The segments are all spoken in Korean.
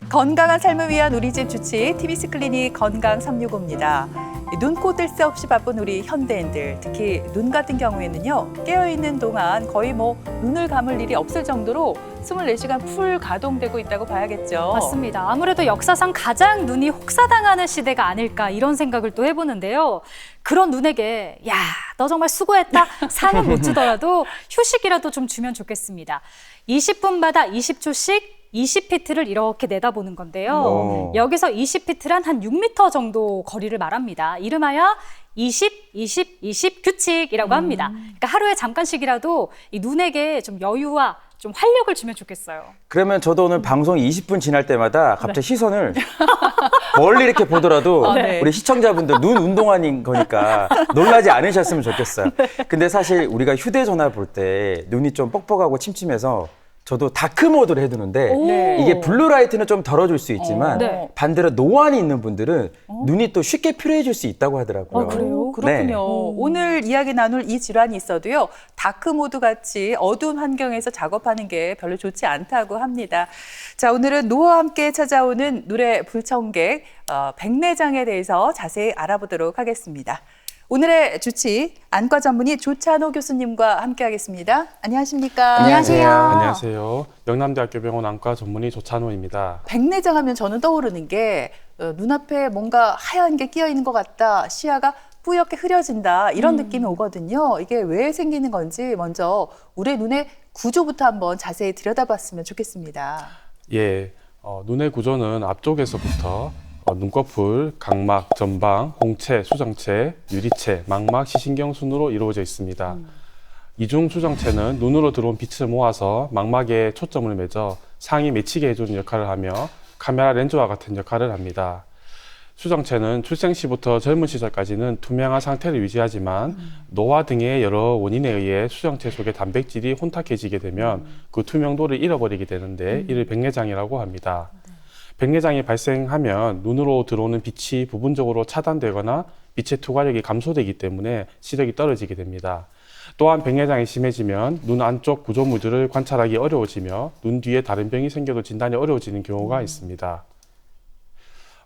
건강한 삶을 위한 우리 집 주치 TBC 클리닉 건강 365입니다. 눈, 코 뜰 새 없이 바쁜 우리 현대인들, 특히 눈 같은 경우에는요, 깨어있는 동안 거의 눈을 감을 일이 없을 정도로 24시간 풀 가동되고 있다고 봐야겠죠. 맞습니다. 아무래도 역사상 가장 눈이 혹사당하는 시대가 아닐까 이런 생각을 또 해보는데요. 그런 눈에게 야, 너 정말 수고했다. 상은 못 주더라도 휴식이라도 좀 주면 좋겠습니다. 20분마다 20초씩 20피트를 이렇게 내다보는 건데요. 여기서 20피트란 한 6m 정도 거리를 말합니다. 이름하여 20, 20, 20 규칙이라고 합니다. 그러니까 하루에 잠깐씩이라도 이 눈에게 좀 여유와 좀 활력을 주면 좋겠어요. 그러면 저도 오늘 방송 20분 지날 때마다 갑자기 시선을 멀리 이렇게 보더라도 우리 시청자분들 눈 운동하는 거니까 놀라지 않으셨으면 좋겠어요. 근데 사실 우리가 휴대전화 볼 때 눈이 좀 뻑뻑하고 침침해서 저도 다크 모드를 해두는데 이게 블루라이트는 좀 덜어줄 수 있지만 반대로 노안이 있는 분들은 눈이 또 쉽게 피로해질 수 있다고 하더라고요. 그래요? 그렇군요. 오늘 이야기 나눌 이 질환이 있어도요, 다크 모드 같이 어두운 환경에서 작업하는 게 별로 좋지 않다고 합니다. 자, 오늘은 노화와 함께 찾아오는 눈의 불청객, 백내장에 대해서 자세히 알아보도록 하겠습니다. 오늘의 주치 안과 전문의 조찬호 교수님과 함께하겠습니다. 안녕하십니까? 안녕하세요. 안녕하세요. 영남대학교 병원 안과 전문의 조찬호입니다. 백내장 하면 저는 떠오르는 게 눈앞에 뭔가 하얀 게 끼어 있는 것 같다, 시야가 뿌옇게 흐려진다 이런 느낌이 오거든요. 이게 왜 생기는 건지 먼저 우리 눈의 구조부터 한번 자세히 들여다봤으면 좋겠습니다. 예, 눈의 구조는 앞쪽에서부터 눈꺼풀, 각막, 전방, 홍채, 수정체, 유리체, 망막, 시신경 순으로 이루어져 있습니다. 이중 수정체는 눈으로 들어온 빛을 모아서 망막에 초점을 맺어 상이 맺히게 해주는 역할을 하며 카메라 렌즈와 같은 역할을 합니다. 수정체는 출생 시부터 젊은 시절까지는 투명한 상태를 유지하지만 노화 등의 여러 원인에 의해 수정체 속의 단백질이 혼탁해지게 되면 그 투명도를 잃어버리게 되는데 이를 백내장이라고 합니다. 백내장이 발생하면 눈으로 들어오는 빛이 부분적으로 차단되거나 빛의 투과력이 감소되기 때문에 시력이 떨어지게 됩니다. 또한 백내장이 심해지면 눈 안쪽 구조물들을 관찰하기 어려워지며 눈 뒤에 다른 병이 생겨도 진단이 어려워지는 경우가 있습니다.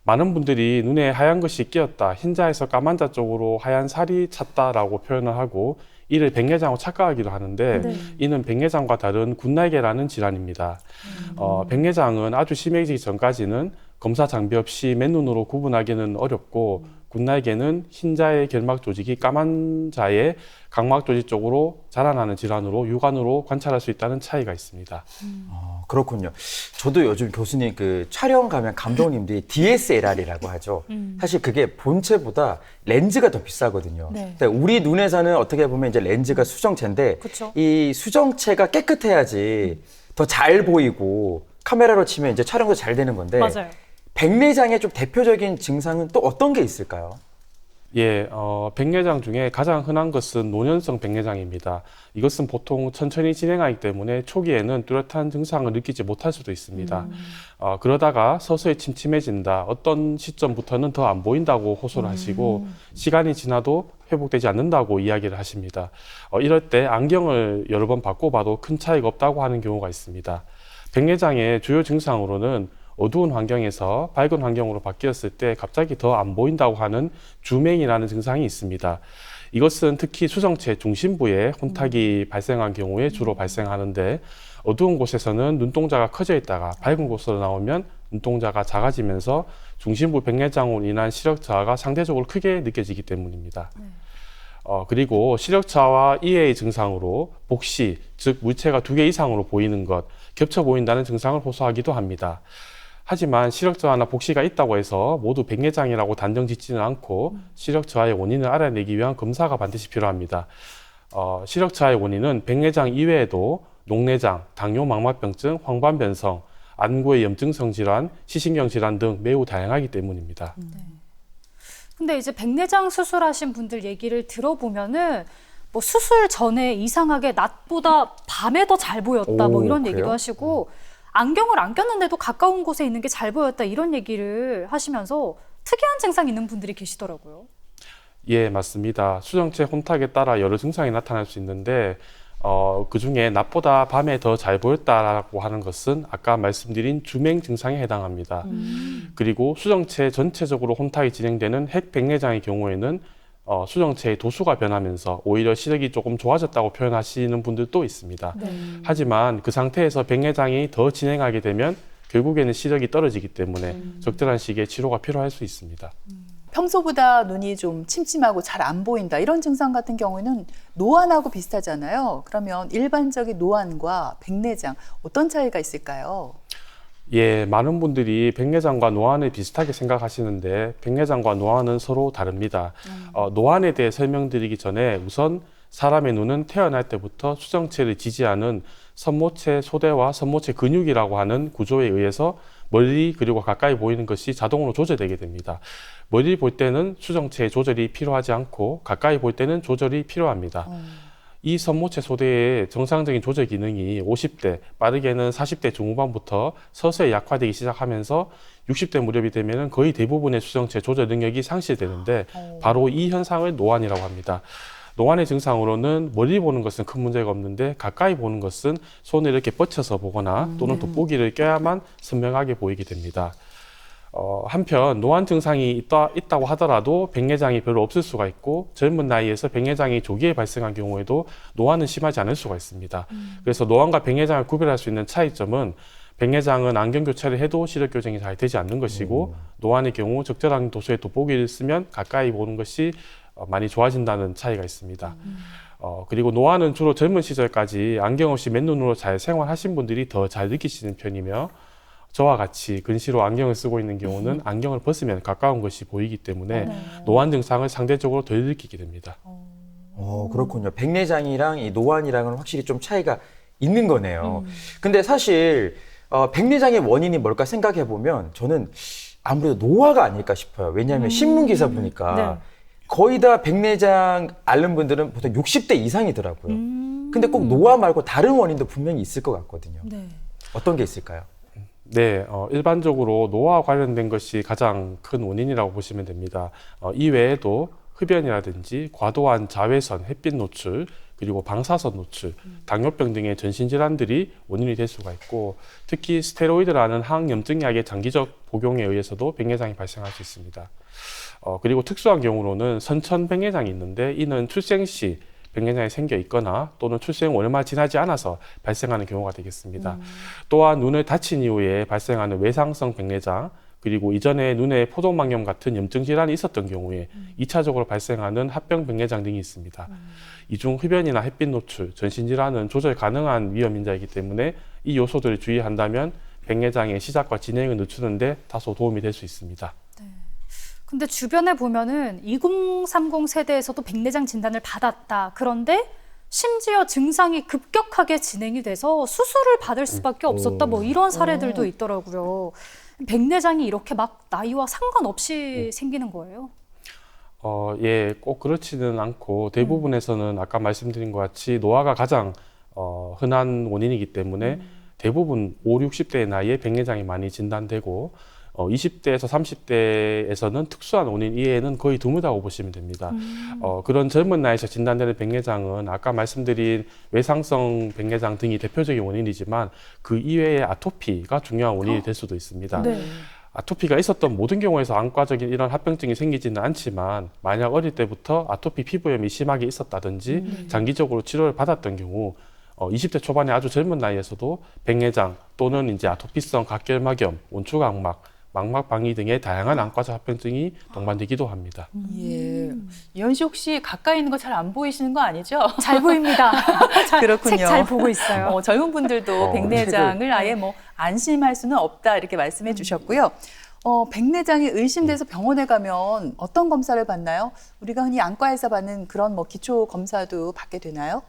많은 분들이 눈에 하얀 것이 끼었다, 흰자에서 까만자 쪽으로 하얀 살이 찼다라고 표현을 하고 이를 백내장으로 착각하기도 하는데 이는 백내장과 다른 굿날개라는 질환입니다. 백내장은 아주 심해지기 전까지는 검사 장비 없이 맨눈으로 구분하기는 어렵고 굿날개는 흰자의 결막 조직이 까만 자의 각막 조직 쪽으로 자라나는 질환으로 육안으로 관찰할 수 있다는 차이가 있습니다. 그렇군요. 저도 요즘 교수님 그 촬영 가면 감독님들이 DSLR이라고 하죠. 사실 그게 본체보다 렌즈가 더 비싸거든요. 그러니까 우리 눈에서는 어떻게 보면 이제 렌즈가 수정체인데 이 수정체가 깨끗해야지 더 잘 보이고 카메라로 치면 이제 촬영도 잘 되는 건데 맞아요. 백내장의 좀 대표적인 증상은 또 어떤 게 있을까요? 예, 백내장 중에 가장 흔한 것은 노년성 백내장입니다. 이것은 보통 천천히 진행하기 때문에 초기에는 뚜렷한 증상을 느끼지 못할 수도 있습니다. 그러다가 서서히 침침해진다, 어떤 시점부터는 더 안 보인다고 호소를 하시고 시간이 지나도 회복되지 않는다고 이야기를 하십니다. 이럴 때 안경을 여러 번 바꿔봐도 큰 차이가 없다고 하는 경우가 있습니다. 백내장의 주요 증상으로는 어두운 환경에서 밝은 환경으로 바뀌었을 때 갑자기 더 안 보인다고 하는 주맹이라는 증상이 있습니다. 이것은 특히 수정체 중심부에 혼탁이 발생한 경우에 주로 발생하는데 어두운 곳에서는 눈동자가 커져 있다가 밝은 곳으로 나오면 눈동자가 작아지면서 중심부 백내장으로 인한 시력 저하가 상대적으로 크게 느껴지기 때문입니다. 그리고 시력 저하와 이해의 증상으로 복시, 즉 물체가 2개 이상으로 보이는 것, 겹쳐 보인다는 증상을 호소하기도 합니다. 하지만 시력 저하나 복시가 있다고 해서 모두 백내장이라고 단정 짓지는 않고 시력 저하의 원인을 알아내기 위한 검사가 반드시 필요합니다. 시력 저하의 원인은 백내장 이외에도 녹내장, 당뇨 망막병증, 황반변성, 안구의 염증성 질환, 시신경 질환 등 매우 다양하기 때문입니다. 근데 이제 백내장 수술하신 분들 얘기를 들어보면은 수술 전에 이상하게 낮보다 밤에 더 잘 보였다 이런 그래요? 얘기도 하시고 안경을 안 꼈는데도 가까운 곳에 있는 게 잘 보였다 이런 얘기를 하시면서 특이한 증상 있는 분들이 계시더라고요. 예, 맞습니다. 수정체 혼탁에 따라 여러 증상이 나타날 수 있는데 그중에 낮보다 밤에 더 잘 보였다라고 하는 것은 아까 말씀드린 주맹 증상에 해당합니다. 그리고 수정체 전체적으로 혼탁이 진행되는 핵백내장의 경우에는 수정체의 도수가 변하면서 오히려 시력이 조금 좋아졌다고 표현하시는 분들도 있습니다. 하지만 그 상태에서 백내장이 더 진행하게 되면 결국에는 시력이 떨어지기 때문에 적절한 시기에 치료가 필요할 수 있습니다. 평소보다 눈이 좀 침침하고 잘 안 보인다 이런 증상 같은 경우에는 노안하고 비슷하잖아요. 그러면 일반적인 노안과 백내장 어떤 차이가 있을까요? 예, 많은 분들이 백내장과 노안을 비슷하게 생각하시는데 백내장과 노안은 서로 다릅니다. 노안에 대해 설명드리기 전에 우선 사람의 눈은 태어날 때부터 수정체를 지지하는 선모체 소대와 선모체 근육이라고 하는 구조에 의해서 멀리 그리고 가까이 보이는 것이 자동으로 조절되게 됩니다. 멀리 볼 때는 수정체의 조절이 필요하지 않고 가까이 볼 때는 조절이 필요합니다. 이 선모체 소대의 정상적인 조절 기능이 50대, 빠르게는 40대 중후반부터 서서히 약화되기 시작하면서 60대 무렵이 되면 거의 대부분의 수정체 조절 능력이 상실되는데 바로 이 현상을 노안이라고 합니다. 노안의 증상으로는 멀리 보는 것은 큰 문제가 없는데 가까이 보는 것은 손을 이렇게 뻗쳐서 보거나 또는 돋보기를 껴야만 선명하게 보이게 됩니다. 한편 노안 증상이 있다고 하더라도 백내장이 별로 없을 수가 있고 젊은 나이에서 백내장이 조기에 발생한 경우에도 노안은 심하지 않을 수가 있습니다. 그래서 노안과 백내장을 구별할 수 있는 차이점은 백내장은 안경 교체를 해도 시력 교정이 잘 되지 않는 것이고 노안의 경우 적절한 도수의 돋보기를 쓰면 가까이 보는 것이 많이 좋아진다는 차이가 있습니다. 그리고 노안은 주로 젊은 시절까지 안경 없이 맨눈으로 잘 생활하신 분들이 더 잘 느끼시는 편이며 저와 같이 근시로 안경을 쓰고 있는 경우는 안경을 벗으면 가까운 것이 보이기 때문에 노안 증상을 상대적으로 덜 느끼게 됩니다. 그렇군요. 백내장이랑 이 노안이랑은 확실히 좀 차이가 있는 거네요. 근데 사실 백내장의 원인이 뭘까 생각해 보면 저는 아무래도 노화가 아닐까 싶어요. 왜냐하면 신문 기사 보니까 거의 다 백내장 앓는 분들은 보통 60대 이상이더라고요. 근데 꼭 노화 말고 다른 원인도 분명히 있을 것 같거든요. 어떤 게 있을까요? 네, 일반적으로 노화와 관련된 것이 가장 큰 원인이라고 보시면 됩니다. 이 외에도 흡연이라든지 과도한 자외선, 햇빛 노출, 그리고 방사선 노출, 당뇨병 등의 전신질환들이 원인이 될 수가 있고 특히 스테로이드라는 항염증약의 장기적 복용에 의해서도 백내장이 발생할 수 있습니다. 그리고 특수한 경우로는 선천 백내장이 있는데 이는 출생 시 백내장이 생겨 있거나 또는 출생 얼마 지나지 않아서 발생하는 경우가 되겠습니다. 또한 눈을 다친 이후에 발생하는 외상성 백내장, 그리고 이전에 눈에 포도막염 같은 염증 질환이 있었던 경우에 2차적으로 발생하는 합병 백내장 등이 있습니다. 이 중 흡연이나 햇빛 노출, 전신 질환은 조절 가능한 위험 인자이기 때문에 이 요소들을 주의한다면 백내장의 시작과 진행을 늦추는 데 다소 도움이 될 수 있습니다. 근데 주변에 보면은 2030 세대에서도 백내장 진단을 받았다. 그런데 심지어 증상이 급격하게 진행이 돼서 수술을 받을 수밖에 없었다. 뭐 이런 사례들도 있더라고요. 백내장이 이렇게 막 나이와 상관없이 생기는 거예요? 예, 꼭 그렇지는 않고 대부분에서는 아까 말씀드린 것 같이 노화가 가장 흔한 원인이기 때문에 대부분 5, 60대의 나이에 백내장이 많이 진단되고 20대에서 30대에서는 특수한 원인 이외에는 거의 드물다고 보시면 됩니다. 그런 젊은 나이에서 진단되는 백내장은 아까 말씀드린 외상성 백내장 등이 대표적인 원인이지만 그 이외에 아토피가 중요한 원인이 될 수도 있습니다. 아토피가 있었던 모든 경우에서 안과적인 이런 합병증이 생기지는 않지만 만약 어릴 때부터 아토피 피부염이 심하게 있었다든지 장기적으로 치료를 받았던 경우 20대 초반에 아주 젊은 나이에서도 백내장 또는 이제 아토피성 각결막염, 온추각막, 망막 방위 등의 다양한 안과적 합병증이 동반되기도 합니다. 예. 이현 씨 혹시 가까이 있는 거 잘 안 보이시는 거 아니죠? 잘 보입니다. 그렇군요. 책 잘 보고 있어요. 젊은 분들도 백내장을 아예 뭐 안심할 수는 없다 이렇게 말씀해 주셨고요. 백내장이 의심돼서 병원에 가면 어떤 검사를 받나요? 우리가 흔히 안과에서 받는 그런 뭐 기초 검사도 받게 되나요?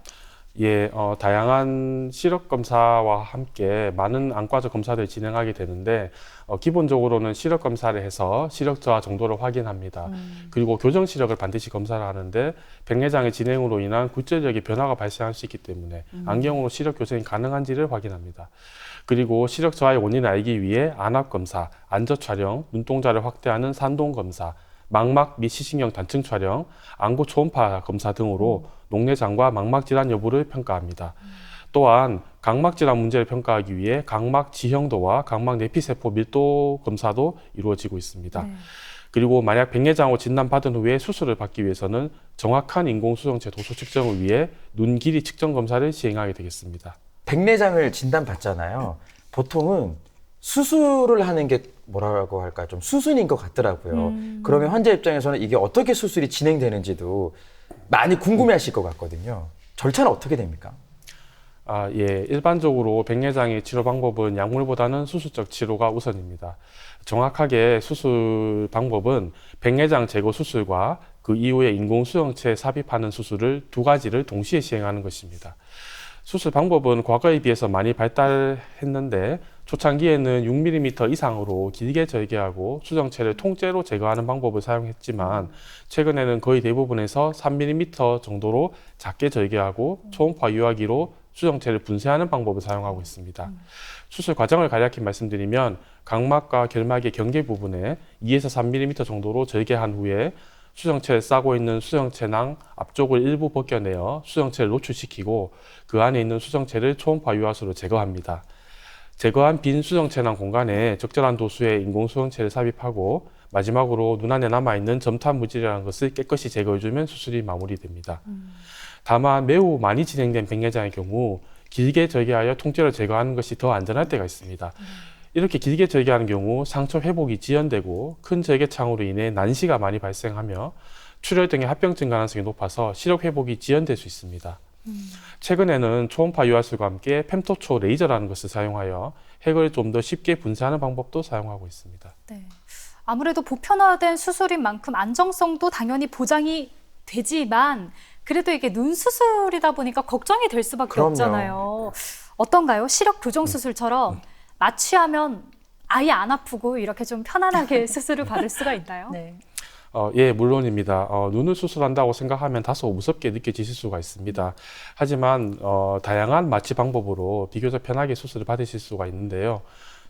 예, 다양한 시력 검사와 함께 많은 안과적 검사들을 진행하게 되는데 기본적으로는 시력 검사를 해서 시력 저하 정도를 확인합니다. 그리고 교정 시력을 반드시 검사를 하는데 백내장의 진행으로 인한 굴절력의 변화가 발생할 수 있기 때문에 안경으로 시력 교정이 가능한지를 확인합니다. 그리고 시력 저하의 원인을 알기 위해 안압 검사, 안저 촬영, 눈동자를 확대하는 산동 검사, 망막 및 시신경 단층 촬영, 안구 초음파 검사 등으로 녹내장과 망막 질환 여부를 평가합니다. 또한 각막 질환 문제를 평가하기 위해 각막 지형도와 각막 내피세포 밀도 검사도 이루어지고 있습니다. 그리고 만약 백내장으로 진단받은 후에 수술을 받기 위해서는 정확한 인공수정체 도수 측정을 위해 눈 길이 측정 검사를 시행하게 되겠습니다. 백내장을 진단받잖아요. 보통은 수술을 하는 게 뭐라고 할까 좀 수순인 것 같더라고요. 그러면 환자 입장에서는 이게 어떻게 수술이 진행되는지도 많이 궁금해하실 것 같거든요. 절차는 어떻게 됩니까? 예. 일반적으로 백내장의 치료 방법은 약물보다는 수술적 치료가 우선입니다. 정확하게 수술 방법은 백내장 제거 수술과 그 이후에 인공수정체 삽입하는 수술을 두 가지를 동시에 시행하는 것입니다. 수술 방법은 과거에 비해서 많이 발달했는데 초창기에는 6mm 이상으로 길게 절개하고 수정체를 통째로 제거하는 방법을 사용했지만 최근에는 거의 대부분에서 3mm 정도로 작게 절개하고 초음파 유화기로 수정체를 분쇄하는 방법을 사용하고 있습니다. 수술 과정을 간략히 말씀드리면 각막과 결막의 경계 부분에 2에서 3mm 정도로 절개한 후에 수정체에 싸고 있는 수정체낭 앞쪽을 일부 벗겨내어 수정체를 노출시키고 그 안에 있는 수정체를 초음파 유화수로 제거합니다. 제거한 빈 수정체낭 공간에 적절한 도수의 인공수정체를 삽입하고 마지막으로 눈 안에 남아있는 점토한 물질이라는 것을 깨끗이 제거해주면 수술이 마무리됩니다. 다만 매우 많이 진행된 백내장의 경우 길게 절개하여 통째로 제거하는 것이 더 안전할 때가 있습니다. 이렇게 길게 절개하는 경우 상처 회복이 지연되고 큰 절개창으로 인해 난시가 많이 발생하며 출혈 등의 합병증 가능성이 높아서 시력 회복이 지연될 수 있습니다. 최근에는 초음파 유화술과 함께 펨토초 레이저라는 것을 사용하여 핵을 좀 더 쉽게 분쇄하는 방법도 사용하고 있습니다. 네. 아무래도 보편화된 수술인 만큼 안정성도 당연히 보장이 되지만 그래도 이게 눈 수술이다 보니까 걱정이 될 수밖에 그럼요. 없잖아요. 어떤가요? 시력 교정 수술처럼 마취하면 아예 안 아프고 이렇게 좀 편안하게 수술을 받을 수가 있나요? 네. 예, 물론입니다. 눈을 수술한다고 생각하면 다소 무섭게 느껴지실 수가 있습니다. 하지만 다양한 마취 방법으로 비교적 편하게 수술을 받으실 수가 있는데요.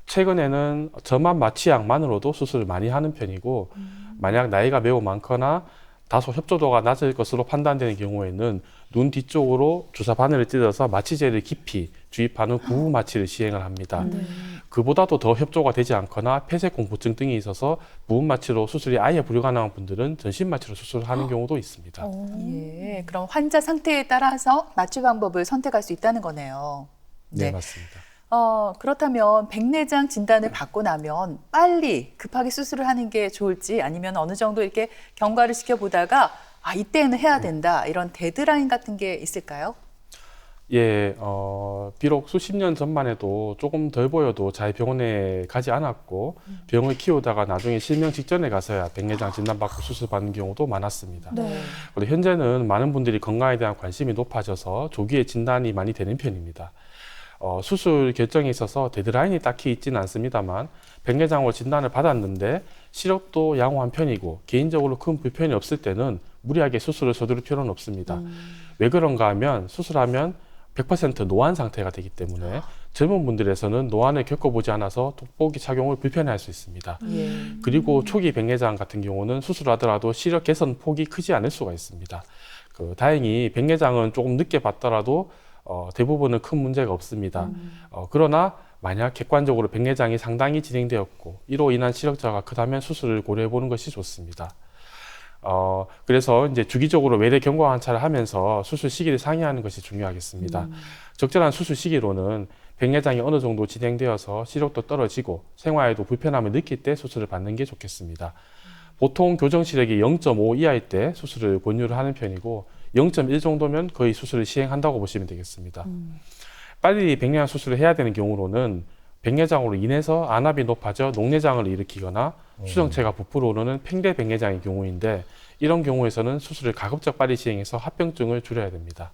최근에는 저만 마취약만으로도 수술을 많이 하는 편이고 만약 나이가 매우 많거나 다소 협조도가 낮을 것으로 판단되는 경우에는 눈 뒤쪽으로 주사 바늘을 찔러서 마취제를 깊이 주입하는 구부 마취를 시행을 합니다. 그보다도 더 협조가 되지 않거나 폐쇄공포증 등이 있어서 부분 마취로 수술이 아예 불가능한 분들은 전신 마취로 수술하는 경우도 있습니다. 예, 그럼 환자 상태에 따라서 마취 방법을 선택할 수 있다는 거네요. 네, 맞습니다. 그렇다면 백내장 진단을 받고 나면 빨리 급하게 수술을 하는 게 좋을지 아니면 어느 정도 이렇게 경과를 지켜보다가 이때는 해야 된다 이런 데드라인 같은 게 있을까요? 예, 비록 수십 년 전만 해도 조금 덜 보여도 잘 병원에 가지 않았고 병을 키우다가 나중에 실명 직전에 가서야 백내장 진단받고 수술받는 경우도 많았습니다. 네. 그런데 현재는 많은 분들이 건강에 대한 관심이 높아져서 조기에 진단이 많이 되는 편입니다. 수술 결정에 있어서 데드라인이 딱히 있지는 않습니다만 백내장으로 진단을 받았는데 시력도 양호한 편이고 개인적으로 큰 불편이 없을 때는 무리하게 수술을 서두를 필요는 없습니다. 왜 그런가 하면 수술하면 100% 노안 상태가 되기 때문에 젊은 분들에서는 노안을 겪어보지 않아서 돋보기 착용을 불편해할 수 있습니다. 그리고 초기 백내장 같은 경우는 수술하더라도 시력 개선 폭이 크지 않을 수가 있습니다. 다행히 백내장은 조금 늦게 받더라도 대부분은 큰 문제가 없습니다. 그러나 만약 객관적으로 백내장이 상당히 진행되었고 이로 인한 시력저하가 크다면 수술을 고려해 보는 것이 좋습니다. 그래서 이제 주기적으로 외래 경과 관찰을 하면서 수술 시기를 상의하는 것이 중요하겠습니다. 적절한 수술 시기로는 백내장이 어느 정도 진행되어서 시력도 떨어지고 생활에도 불편함을 느낄 때 수술을 받는 게 좋겠습니다. 보통 교정 시력이 0.5 이하일 때 수술을 권유를 하는 편이고 0.1 정도면 거의 수술을 시행한다고 보시면 되겠습니다. 빨리 백내장 수술을 해야 되는 경우로는 백내장으로 인해서 안압이 높아져 녹내장을 일으키거나 수정체가 부풀어 오르는 팽대 백내장의 경우인데 이런 경우에서는 수술을 가급적 빨리 시행해서 합병증을 줄여야 됩니다.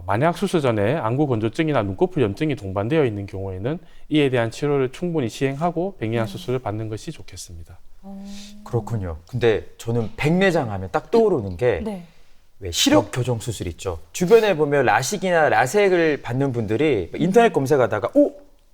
만약 수술 전에 안구 건조증이나 눈꺼풀 염증이 동반되어 있는 경우에는 이에 대한 치료를 충분히 시행하고 백내장 수술을 받는 것이 좋겠습니다. 그렇군요. 근데 저는 백내장 하면 딱 떠오르는 게 네. 왜 시력 교정 수술 있죠. 주변에 보면 라식이나 라섹을 받는 분들이 인터넷 검색하다가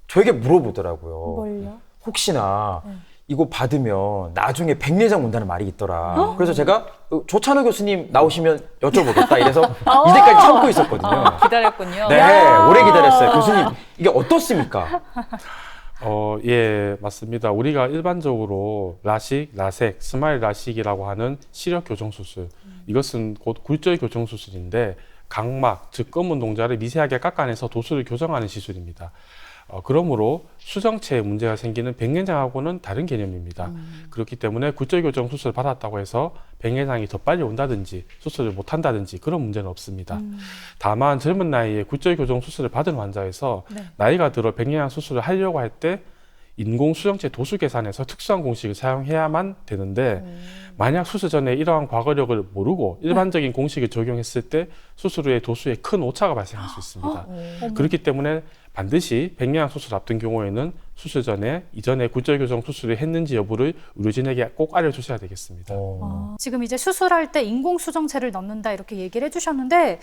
저에게 물어보더라고요. 뭘요? 혹시나 이거 받으면 나중에 백내장 온다는 말이 있더라. 그래서 제가 조찬호 교수님 나오시면 여쭤보겠다 이래서 이제까지 참고 있었거든요. 기다렸군요. 네, 오래 기다렸어요. 교수님, 이게 어떻습니까? 예, 맞습니다. 우리가 일반적으로 라식, 라섹, 스마일 라식이라고 하는 시력 교정 수술. 이것은 곧 굴절 교정 수술인데 각막, 즉 검은 동자를 미세하게 깎아내서 도수를 교정하는 시술입니다. 그러므로 수정체에 문제가 생기는 백내장하고는 다른 개념입니다. 그렇기 때문에 굴절 교정 수술을 받았다고 해서 백내장이 더 빨리 온다든지 수술을 못 한다든지 그런 문제는 없습니다. 다만 젊은 나이에 굴절 교정 수술을 받은 환자에서 나이가 들어 백내장 수술을 하려고 할 때 인공 수정체 도수 계산에서 특수한 공식을 사용해야만 되는데 만약 수술 전에 이러한 과거력을 모르고 일반적인 공식을 적용했을 때 수술 후에 도수에 큰 오차가 발생할 수 있습니다. 그렇기 때문에 반드시 백내장 수술 앞둔 경우에는 수술 전에 이전에 굴절 교정 수술을 했는지 여부를 의료진에게 꼭 알려주셔야 되겠습니다. 지금 이제 수술할 때 인공 수정체를 넣는다 이렇게 얘기를 해주셨는데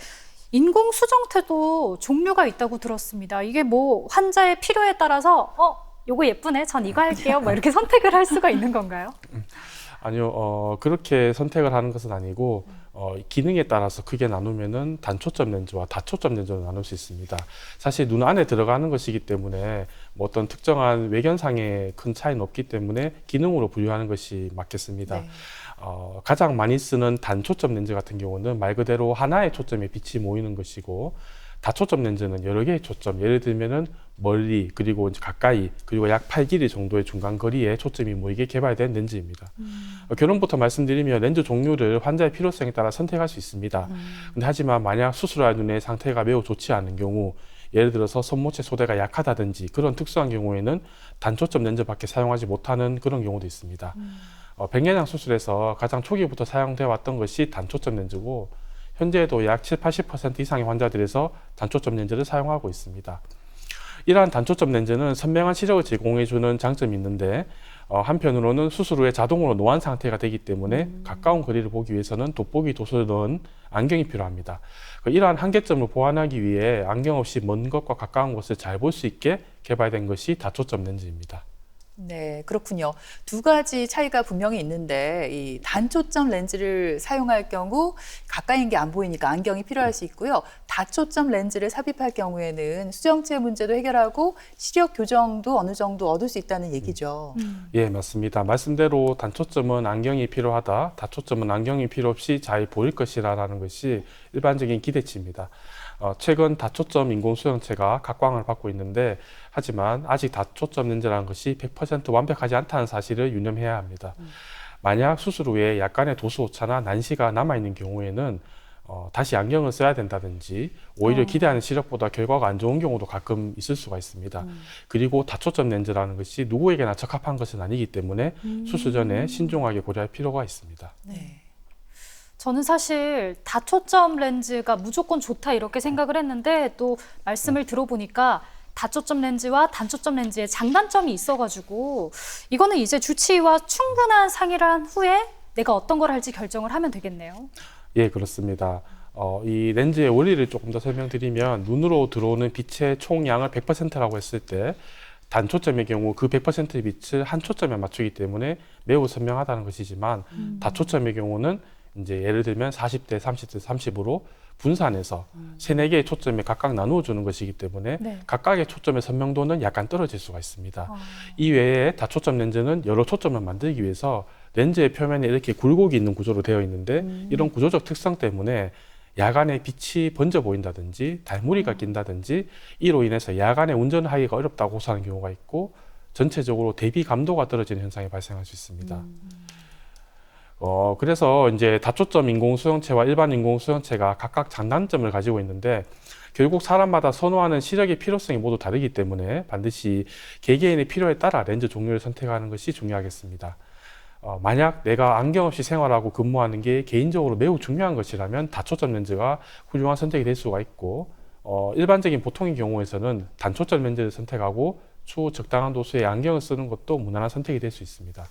인공 수정체도 종류가 있다고 들었습니다. 이게 뭐 환자의 필요에 따라서 요거 예쁘네, 전 이거 할게요, 뭐 이렇게 선택을 할 수가 있는 건가요? 아니요, 그렇게 선택을 하는 것은 아니고 기능에 따라서 크게 나누면은 단초점 렌즈와 다초점 렌즈로 나눌 수 있습니다. 사실 눈 안에 들어가는 것이기 때문에 뭐 어떤 특정한 외견상의 큰 차이는 없기 때문에 기능으로 분류하는 것이 맞겠습니다. 네. 가장 많이 쓰는 단초점 렌즈 같은 경우는 말 그대로 하나의 초점에 빛이 모이는 것이고 다초점 렌즈는 여러 개의 초점, 예를 들면은 멀리 그리고 이제 가까이 그리고 약 8mm 정도의 중간 거리에 초점이 모이게 개발된 렌즈입니다. 결론부터 말씀드리면 렌즈 종류를 환자의 필요성에 따라 선택할 수 있습니다. 근데 하지만 만약 수술할 눈의 상태가 매우 좋지 않은 경우, 예를 들어서 손모체 소대가 약하다든지 그런 특수한 경우에는 단초점 렌즈밖에 사용하지 못하는 그런 경우도 있습니다. 백내장 수술에서 가장 초기부터 사용되어 왔던 것이 단초점 렌즈고 현재에도 약 70-80% 이상의 환자들에서 단초점 렌즈를 사용하고 있습니다. 이러한 단초점 렌즈는 선명한 시력을 제공해주는 장점이 있는데 한편으로는 수술 후에 자동으로 노안 상태가 되기 때문에 가까운 거리를 보기 위해서는 돋보기 도수를 넣은 안경이 필요합니다. 이러한 한계점을 보완하기 위해 안경 없이 먼 것과 가까운 것을 잘 볼 수 있게 개발된 것이 다초점 렌즈입니다. 네, 그렇군요. 두 가지 차이가 분명히 있는데 이 단초점 렌즈를 사용할 경우 가까이 있는 게 안 보이니까 안경이 필요할 수 있고요. 다초점 렌즈를 삽입할 경우에는 수정체 문제도 해결하고 시력 교정도 어느 정도 얻을 수 있다는 얘기죠. 예, 맞습니다. 말씀대로 단초점은 안경이 필요하다, 다초점은 안경이 필요 없이 잘 보일 것이라는 것이 일반적인 기대치입니다. 최근 다초점 인공수정체가 각광을 받고 있는데 하지만 아직 다초점 렌즈라는 것이 100% 완벽하지 않다는 사실을 유념해야 합니다. 만약 수술 후에 약간의 도수 오차나 난시가 남아있는 경우에는 다시 안경을 써야 된다든지 오히려 기대하는 시력보다 결과가 안 좋은 경우도 가끔 있을 수가 있습니다. 그리고 다초점 렌즈라는 것이 누구에게나 적합한 것은 아니기 때문에 수술 전에 신중하게 고려할 필요가 있습니다. 네. 저는 사실 다초점 렌즈가 무조건 좋다 이렇게 생각을 했는데 또 말씀을 들어보니까 다초점 렌즈와 단초점 렌즈의 장단점이 있어가지고 이거는 이제 주치의와 충분한 상의를 한 후에 내가 어떤 걸 할지 결정을 하면 되겠네요. 예, 그렇습니다. 이 렌즈의 원리를 조금 더 설명드리면 눈으로 들어오는 빛의 총량을 100%라고 했을 때 단초점의 경우 그 100%의 빛을 한 초점에 맞추기 때문에 매우 선명하다는 것이지만 다초점의 경우는 이제 예를 들면 40대, 30대, 30으로 분산해서 3-4개의 초점에 각각 나누어 주는 것이기 때문에 각각의 초점의 선명도는 약간 떨어질 수가 있습니다. 이 외에 다초점 렌즈는 여러 초점을 만들기 위해서 렌즈의 표면에 이렇게 굴곡이 있는 구조로 되어 있는데 이런 구조적 특성 때문에 야간에 빛이 번져 보인다든지 달무리가 낀다든지 이로 인해서 야간에 운전을 하기가 어렵다고 호소하는 경우가 있고 전체적으로 대비 감도가 떨어지는 현상이 발생할 수 있습니다. 그래서 이제 다초점 인공수정체와 일반 인공수정체가 각각 장단점을 가지고 있는데 결국 사람마다 선호하는 시력의 필요성이 모두 다르기 때문에 반드시 개개인의 필요에 따라 렌즈 종류를 선택하는 것이 중요하겠습니다. 만약 내가 안경 없이 생활하고 근무하는 게 개인적으로 매우 중요한 것이라면 다초점 렌즈가 훌륭한 선택이 될 수가 있고 일반적인 보통의 경우에서는 단초점 렌즈를 선택하고 추후 적당한 도수의 안경을 쓰는 것도 무난한 선택이 될 수 있습니다.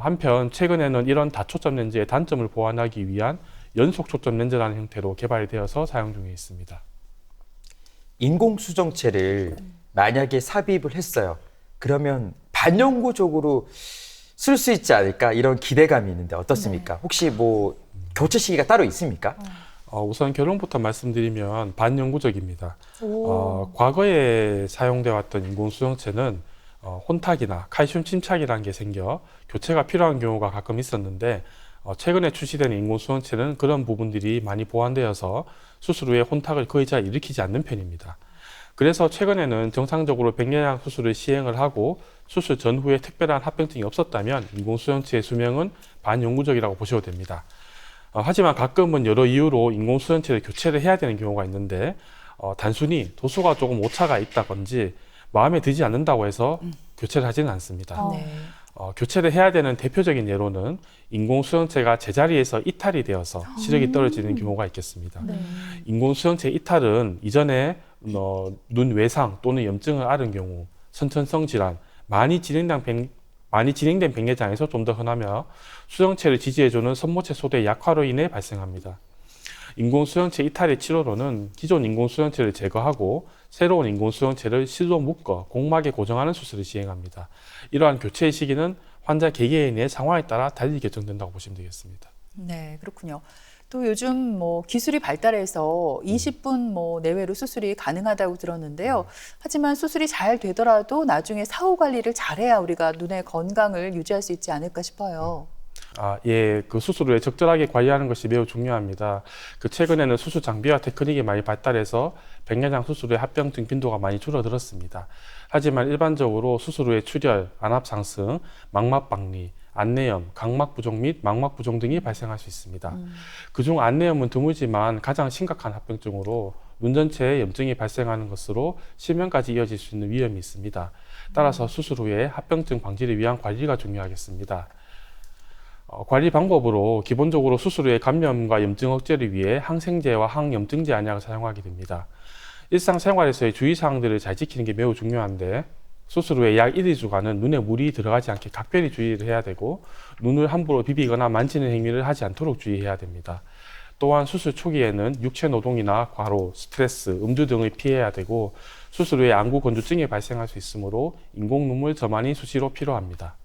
한편 최근에는 이런 다초점 렌즈의 단점을 보완하기 위한 연속 초점 렌즈라는 형태로 개발이 되어서 사용 중에 있습니다. 인공수정체를 만약에 삽입을 했어요. 그러면 반영구적으로 쓸 수 있지 않을까 이런 기대감이 있는데 어떻습니까? 혹시 뭐 교체 시기가 따로 있습니까? 우선 결론부터 말씀드리면 반영구적입니다. 과거에 사용되어 왔던 인공수정체는 혼탁이나 칼슘 침착이라는 게 생겨 교체가 필요한 경우가 가끔 있었는데 최근에 출시된 인공수정체는 그런 부분들이 많이 보완되어서 수술 후에 혼탁을 거의 잘 일으키지 않는 편입니다. 그래서 최근에는 정상적으로 백내장 수술을 시행을 하고 수술 전후에 특별한 합병증이 없었다면 인공수정체의 수명은 반영구적이라고 보셔도 됩니다. 하지만 가끔은 여러 이유로 인공수정체를 교체를 해야 되는 경우가 있는데 단순히 도수가 조금 오차가 있다든지 마음에 들지 않는다고 해서 교체를 하지는 않습니다. 네. 교체를 해야 되는 대표적인 예로는 인공수정체가 제자리에서 이탈이 되어서 시력이 떨어지는 경우가 있겠습니다. 네. 인공수정체 이탈은 이전에 눈 외상 또는 염증을 앓은 경우, 선천성 질환, 많이 진행된 백내장에서 좀 더 흔하며 수정체를 지지해주는 선모체 소대 약화로 인해 발생합니다. 인공수정체 이탈의 치료로는 기존 인공수정체를 제거하고 새로운 인공수정체를 실로 묶어 공막에 고정하는 수술을 시행합니다. 이러한 교체의 시기는 환자 개개인의 상황에 따라 달리 결정된다고 보시면 되겠습니다. 네, 그렇군요. 또 요즘 뭐 기술이 발달해서 20분 뭐 내외로 수술이 가능하다고 들었는데요. 하지만 수술이 잘 되더라도 나중에 사후 관리를 잘해야 우리가 눈의 건강을 유지할 수 있지 않을까 싶어요. 예, 그 수술을 적절하게 관리하는 것이 매우 중요합니다. 최근에는 수술 장비와 테크닉이 많이 발달해서 백내장 수술의 합병증 빈도가 많이 줄어들었습니다. 하지만 일반적으로 수술 후에 출혈, 안압 상승, 망막 박리, 안내염, 각막 부종 및 망막 부종 등이 발생할 수 있습니다. 그중 안내염은 드물지만 가장 심각한 합병증으로 눈 전체에 염증이 발생하는 것으로 실명까지 이어질 수 있는 위험이 있습니다. 따라서 수술 후에 합병증 방지를 위한 관리가 중요하겠습니다. 관리 방법으로 기본적으로 수술 후에 감염과 염증 억제를 위해 항생제와 항염증제 안약을 사용하게 됩니다. 일상생활에서의 주의사항들을 잘 지키는 게 매우 중요한데 수술 후에 약 1, 2주간은 눈에 물이 들어가지 않게 각별히 주의를 해야 되고 눈을 함부로 비비거나 만지는 행위를 하지 않도록 주의해야 됩니다. 또한 수술 초기에는 육체 노동이나 과로, 스트레스, 음주 등을 피해야 되고 수술 후에 안구 건조증이 발생할 수 있으므로 인공 눈물 점안이 수시로 필요합니다.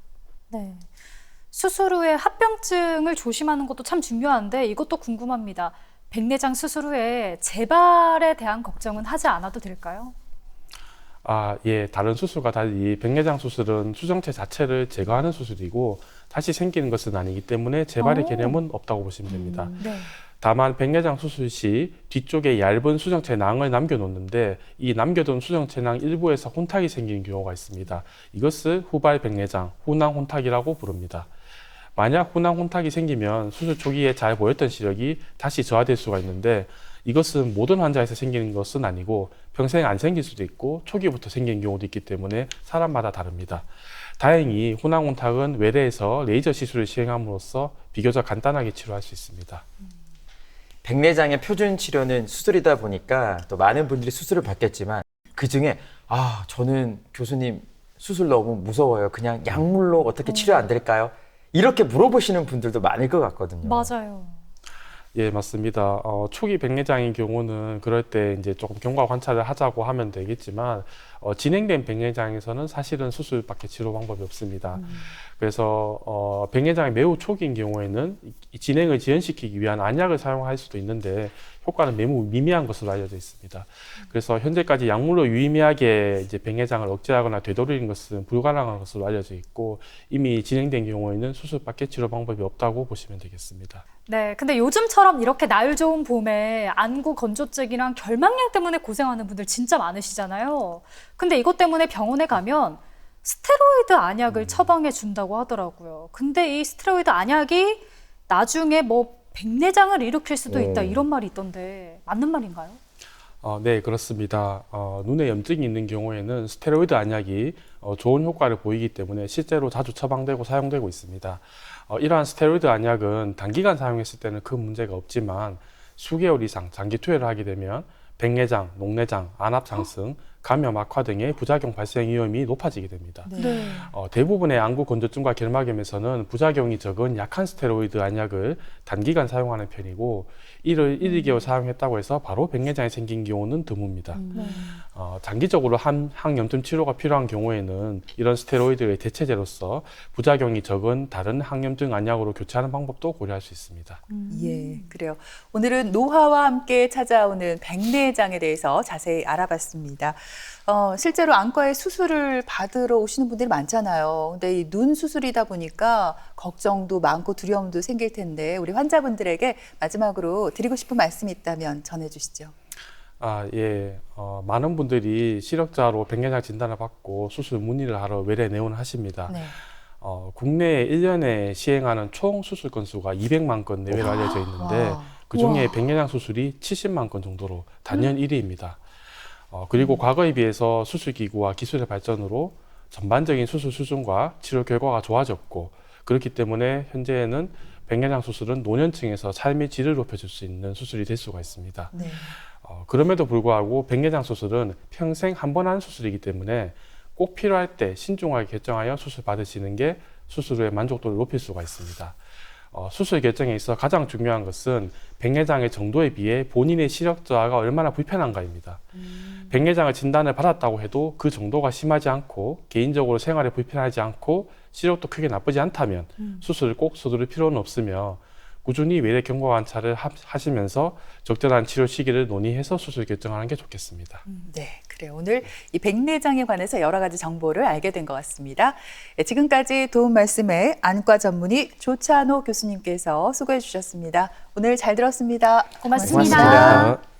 네. 수술 후에 합병증을 조심하는 것도 참 중요한데 이것도 궁금합니다. 백내장 수술 후에 재발에 대한 걱정은 하지 않아도 될까요? 예, 다른 수술과 달리 백내장 수술은 수정체 자체를 제거하는 수술이고 다시 생기는 것은 아니기 때문에 재발의 개념은 없다고 보시면 됩니다. 네. 다만 백내장 수술 시 뒤쪽에 얇은 수정체 낭을 남겨놓는데 이 남겨둔 수정체 낭 일부에서 혼탁이 생기는 경우가 있습니다. 이것을 후발 백내장, 후낭 혼탁이라고 부릅니다. 만약 후낭 혼탁이 생기면 수술 초기에 잘 보였던 시력이 다시 저하될 수가 있는데 이것은 모든 환자에서 생기는 것은 아니고 평생 안 생길 수도 있고 초기부터 생기는 경우도 있기 때문에 사람마다 다릅니다. 다행히 후낭 혼탁은 외래에서 레이저 시술을 시행함으로써 비교적 간단하게 치료할 수 있습니다. 백내장의 표준 치료는 수술이다 보니까 또 많은 분들이 수술을 받겠지만 그중에 저는 교수님 수술 너무 무서워요. 그냥 약물로 어떻게 치료 안 될까요? 이렇게 물어보시는 분들도 많을 것 같거든요. 맞아요. 예, 맞습니다. 초기 백내장인 경우는 그럴 때 이제 조금 경과 관찰을 하자고 하면 되겠지만 진행된 백내장에서는 사실은 수술밖에 치료 방법이 없습니다. 그래서 백내장이 매우 초기인 경우에는 이 진행을 지연시키기 위한 안약을 사용할 수도 있는데 효과는 매우 미미한 것으로 알려져 있습니다. 그래서 현재까지 약물로 유의미하게 이제 백내장을 억제하거나 되돌리는 것은 불가능한 것으로 알려져 있고 이미 진행된 경우에는 수술밖에 치료 방법이 없다고 보시면 되겠습니다. 네, 근데 요즘처럼 이렇게 날 좋은 봄에 안구 건조증이랑 결막량 때문에 고생하는 분들 진짜 많으시잖아요. 근데 이것 때문에 병원에 가면 스테로이드 안약을 처방해 준다고 하더라고요. 근데 이 스테로이드 안약이 나중에 뭐 백내장을 일으킬 수도 있다 이런 말이 있던데 맞는 말인가요? 네, 그렇습니다. 눈에 염증이 있는 경우에는 스테로이드 안약이 좋은 효과를 보이기 때문에 실제로 자주 처방되고 사용되고 있습니다. 이러한 스테로이드 안약은 단기간 사용했을 때는 큰 문제가 없지만 수개월 이상 장기 투여를 하게 되면 백내장, 녹내장, 안압 상승, 감염 악화 등의 부작용 발생 위험이 높아지게 됩니다. 네. 대부분의 안구 건조증과 결막염에서는 부작용이 적은 약한 스테로이드 안약을 단기간 사용하는 편이고 이를 1, 2개월 사용했다고 해서 바로 백내장이 생긴 경우는 드뭅니다. 장기적으로 항염증 치료가 필요한 경우에는 이런 스테로이드의 대체제로서 부작용이 적은 다른 항염증 안약으로 교체하는 방법도 고려할 수 있습니다. 예, 그래요. 오늘은 노화와 함께 찾아오는 백내장에 대해서 자세히 알아봤습니다. 실제로 안과에 수술을 받으러 오시는 분들이 많잖아요. 근데 이 눈 수술이다 보니까 걱정도 많고 두려움도 생길 텐데 우리 환자분들에게 마지막으로 드리고 싶은 말씀이 있다면 전해주시죠. 많은 분들이 시력자로 백내장 진단을 받고 수술 문의를 하러 외래 내원을 하십니다. 네. 국내에 1년에 시행하는 총 수술 건수가 200만 건 내외로 알려져 있는데 그중에 백내장 수술이 70만 건 정도로 단연 1위입니다. 그리고 과거에 비해서 수술기구와 기술의 발전으로 전반적인 수술 수준과 치료 결과가 좋아졌고 그렇기 때문에 현재는 백내장 수술은 노년층에서 삶의 질을 높여줄 수 있는 수술이 될 수가 있습니다. 네. 그럼에도 불구하고 백내장 수술은 평생 한 번 하는 수술이기 때문에 꼭 필요할 때 신중하게 결정하여 수술 받으시는 게 수술 후의 만족도를 높일 수가 있습니다. 수술 결정에 있어 가장 중요한 것은 백내장의 정도에 비해 본인의 시력 저하가 얼마나 불편한가입니다. 백내장을 진단을 받았다고 해도 그 정도가 심하지 않고 개인적으로 생활에 불편하지 않고 시력도 크게 나쁘지 않다면 수술을 꼭 서두를 필요는 없으며 꾸준히 외래 경과 관찰을 하시면서 적절한 치료 시기를 논의해서 수술 결정하는 게 좋겠습니다. 네, 그래요. 오늘 이 백내장에 관해서 여러 가지 정보를 알게 된 것 같습니다. 지금까지 도움 말씀에 안과 전문의 조찬호 교수님께서 수고해 주셨습니다. 오늘 잘 들었습니다. 고맙습니다. 고맙습니다.